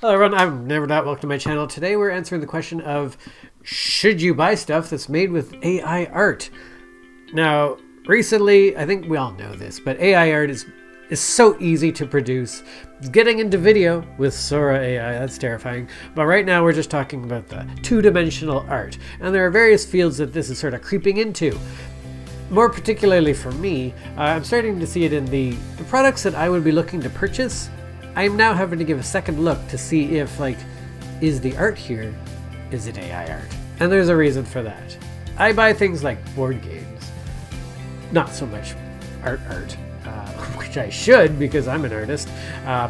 Hello everyone, I'm Never Not. Welcome to my channel. Today we're answering the question of, should you buy stuff that's made with AI art? Now, recently, I think we all know this, but AI art is so easy to produce. Getting into video with Sora AI, that's terrifying. But right now we're just talking about the two-dimensional art. And there are various fields that this is sort of creeping into. More particularly for me, I'm starting to see it in the products that I would be looking to purchase. I'm now having to give a second look to see if, is the art here, is it AI art? And there's a reason for that. I buy things like board games, not so much art, which I should because I'm an artist,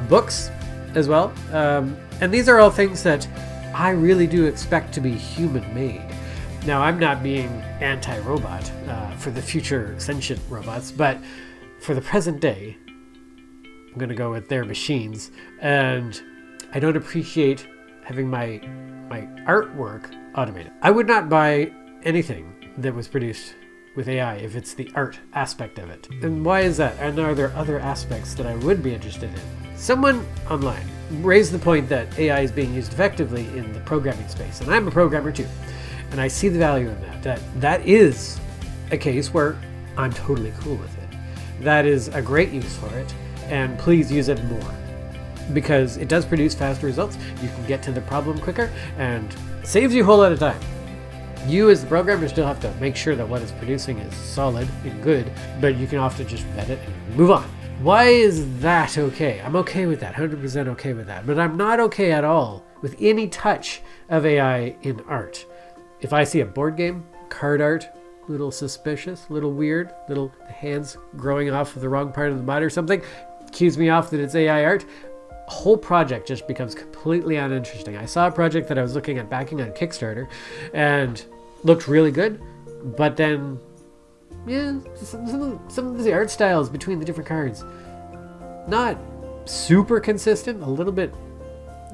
books as well. And these are all things that I really do expect to be human-made. Now, I'm not being anti-robot for the future sentient robots, but for the present day, I'm going to go with their machines, and I don't appreciate having my artwork automated. I would not buy anything that was produced with AI if it's the art aspect of it. And why is that? And are there other aspects that I would be interested in? Someone online raised the point that AI is being used effectively in the programming space, and I'm a programmer too, and I see the value in that. That is a case where I'm totally cool with it. That is a great use for it. And please use it more, because it does produce faster results. You can get to the problem quicker and saves you a whole lot of time. You as the programmer still have to make sure that what it's producing is solid and good, but you can often just vet it and move on. Why is that okay? I'm okay with that, 100% okay with that, but I'm not okay at all with any touch of AI in art. If I see a board game, card art, little suspicious, little weird, little hands growing off of the wrong part of the body or something, cues me off that it's AI art, whole project just becomes completely uninteresting. I saw a project that I was looking at backing on Kickstarter and looked really good, but then, yeah, some of the art styles between the different cards, not super consistent, a little bit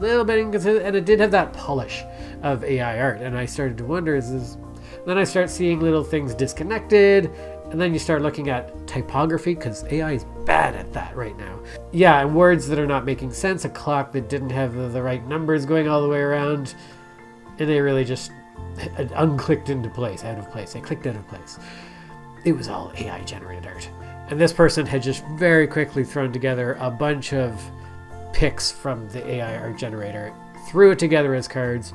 inconsistent, and it did have that polish of AI art, and I started to wonder, then I start seeing little things disconnected, and then you start looking at typography, because AI is bad at that right now. Yeah, and words that are not making sense, a clock that didn't have the right numbers going all the way around, and they really just unclicked into place, out of place. They clicked out of place. It was all AI generated art. And this person had just very quickly thrown together a bunch of pics from the AI art generator, threw it together as cards.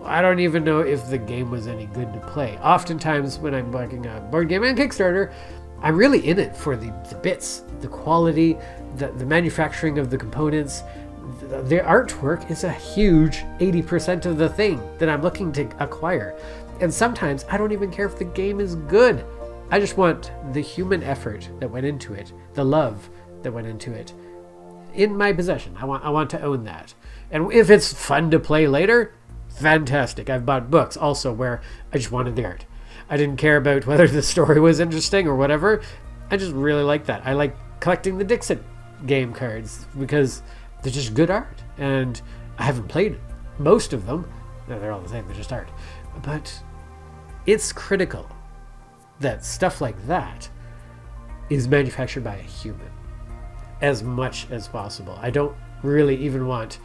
I don't even know if the game was any good to play. Oftentimes when I'm backing a board game and Kickstarter, I'm really in it for the bits, the quality, the manufacturing of the components. The artwork is a huge 80% of the thing that I'm looking to acquire. And sometimes I don't even care if the game is good. I just want the human effort that went into it, the love that went into it, in my possession. I want to own that. And if it's fun to play later, fantastic. I've bought books also where I just wanted the art. I didn't care about whether the story was interesting or whatever. I just really like that. I like collecting the Dixit game cards because they're just good art. And I haven't played most of them. No, they're all the same, they're just art. But it's critical that stuff like that is manufactured by a human as much as possible. I don't really even want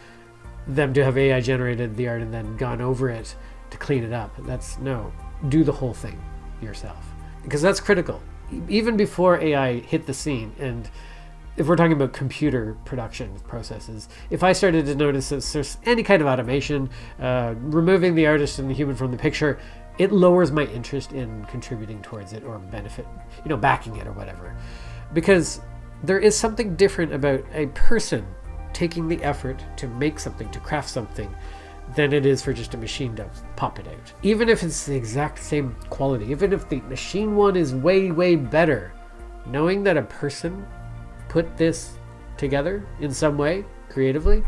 them to have AI generated the art and then gone over it to clean it up. No, do the whole thing yourself, because that's critical. Even before AI hit the scene, and if we're talking about computer production processes, if I started to notice that there's any kind of automation, removing the artist and the human from the picture, it lowers my interest in contributing towards it or benefit, backing it or whatever. Because there is something different about a person taking the effort to make something, to craft something, than it is for just a machine to pop it out. Even if it's the exact same quality, even if the machine one is way, way better, knowing that a person put this together in some way, creatively,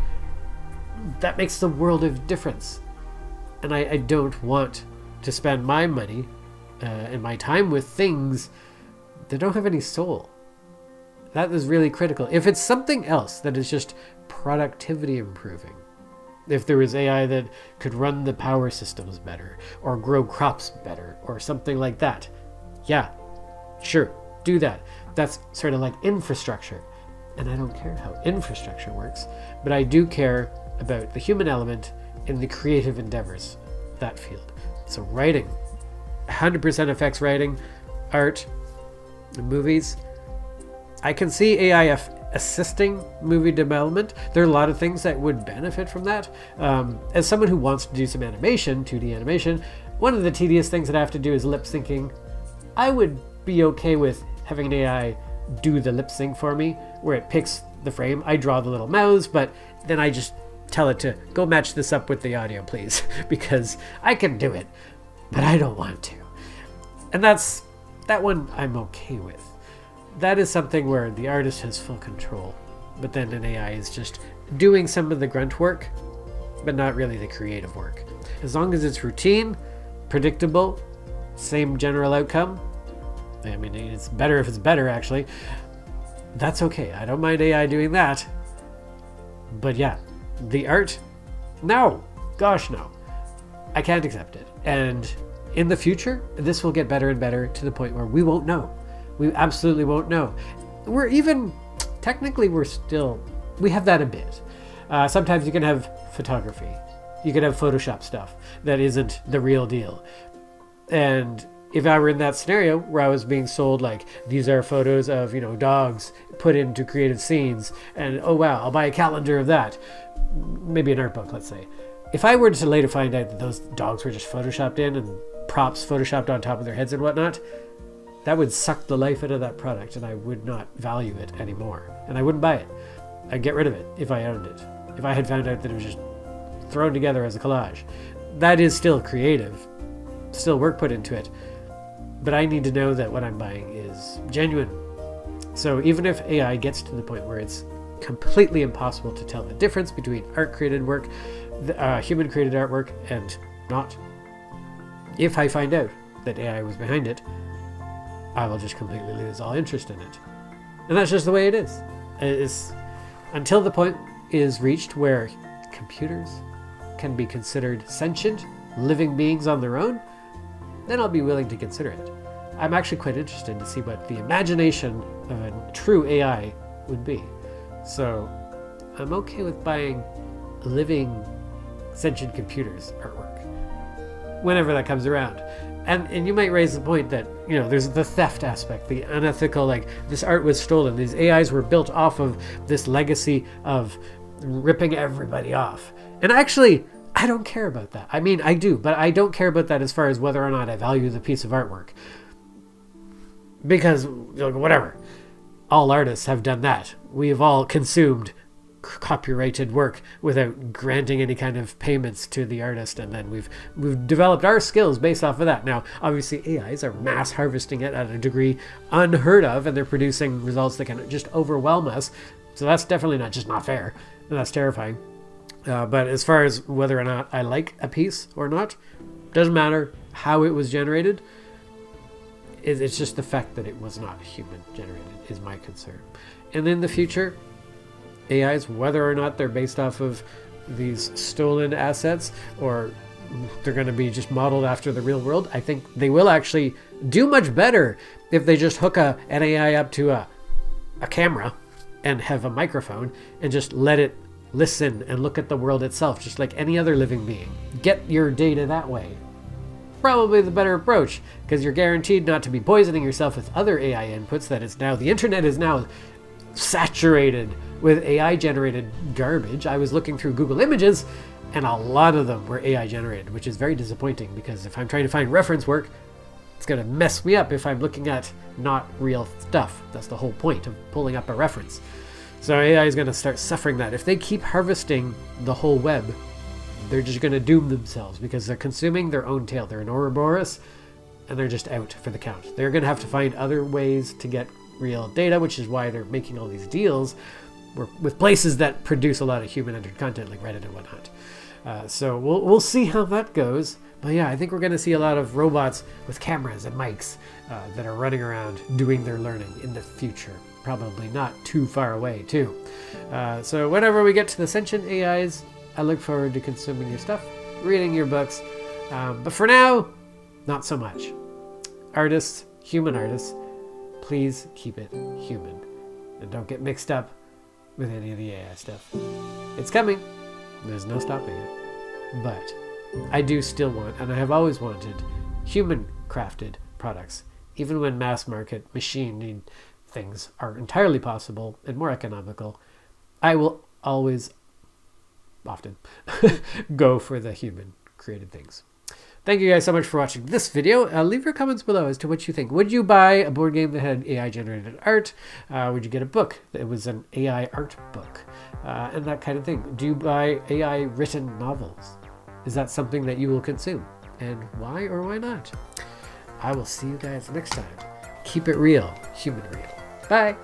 that makes the world of difference. And I don't want to spend my money and my time with things that don't have any soul. That is really critical. If it's something else that is just productivity improving, if there was AI that could run the power systems better or grow crops better or something like that, yeah, sure, do that. That's sort of like infrastructure. And I don't care how infrastructure works, but I do care about the human element in the creative endeavors, that field. So writing, 100% affects writing, art, movies. I can see AI assisting movie development. There are a lot of things that would benefit from that. As someone who wants to do some animation, 2D animation, one of the tedious things that I have to do is lip syncing. I would be okay with having an AI do the lip sync for me, where it picks the frame. I draw the little mouths, but then I just tell it to go match this up with the audio, please, because I can do it, but I don't want to. And that one I'm okay with. That is something where the artist has full control, but then an AI is just doing some of the grunt work, but not really the creative work. As long as it's routine, predictable, same general outcome, I mean, it's better if it's better, actually. That's okay. I don't mind AI doing that. But yeah, the art, no. Gosh, no. I can't accept it. And in the future, this will get better and better to the point where we won't know. We absolutely won't know. Technically, we have that a bit. Sometimes you can have photography. You can have Photoshop stuff that isn't the real deal. And if I were in that scenario where I was being sold, like, these are photos of, dogs put into creative scenes, and oh wow, I'll buy a calendar of that. Maybe an art book, let's say. If I were to later find out that those dogs were just photoshopped in and props photoshopped on top of their heads and whatnot, that would suck the life out of that product, and I would not value it anymore. And I wouldn't buy it. I'd get rid of it if I owned it. If I had found out that it was just thrown together as a collage. That is still creative. Still work put into it. But I need to know that what I'm buying is genuine. So even if AI gets to the point where it's completely impossible to tell the difference between art-created work, human-created artwork, and not, if I find out that AI was behind it, I will just completely lose all interest in it. And that's just the way it is. It's until the point is reached where computers can be considered sentient, living beings on their own, then I'll be willing to consider it. I'm actually quite interested to see what the imagination of a true AI would be. So I'm okay with buying living sentient computers artwork whenever that comes around. And you might raise the point that, there's the theft aspect, the unethical, like, this art was stolen. These AIs were built off of this legacy of ripping everybody off. And actually, I don't care about that. I mean, I do, but I don't care about that as far as whether or not I value the piece of artwork. Because, whatever. All artists have done that. We have all consumed copyrighted work without granting any kind of payments to the artist, and then we've developed our skills based off of that. Now, obviously, AIs are mass harvesting it at a degree unheard of, and they're producing results that can just overwhelm us. So that's definitely not fair, and that's terrifying. But as far as whether or not I like a piece or not, doesn't matter how it was generated. It's just the fact that it was not human generated is my concern. And in the future, AIs, whether or not they're based off of these stolen assets or they're going to be just modeled after the real world, I think they will actually do much better if they just hook an AI up to a camera and have a microphone and just let it listen and look at the world itself, just like any other living being. Get your data that way. Probably the better approach, because you're guaranteed not to be poisoning yourself with other AI inputs. The internet is now saturated with AI generated garbage. I was looking through Google Images and a lot of them were AI generated, which is very disappointing, because if I'm trying to find reference work, it's going to mess me up if I'm looking at not real stuff. That's the whole point of pulling up a reference. So AI is going to start suffering that. If they keep harvesting the whole web, they're just going to doom themselves, because they're consuming their own tail. They're an Ouroboros, and they're just out for the count. They're going to have to find other ways to get real data, which is why they're making all these deals with places that produce a lot of human-entered content, like Reddit and whatnot. So we'll see how that goes. But yeah, I think we're going to see a lot of robots with cameras and mics that are running around doing their learning in the future. Probably not too far away, too. So whenever we get to the sentient AIs, I look forward to consuming your stuff, reading your books. But for now, not so much. Artists, human artists, please keep it human. And don't get mixed up with any of the AI stuff. It's coming. There's no stopping it. But I do still want, and I have always wanted, human-crafted products. Even when mass-market machining things are entirely possible and more economical, I will always, often, go for the human-created things. Thank you guys so much for watching this video. Leave your comments below as to what you think. Would you buy a board game that had AI-generated art? Would you get a book that was an AI art book? And that kind of thing. Do you buy AI-written novels? Is that something that you will consume? And why or why not? I will see you guys next time. Keep it real, human real. Bye!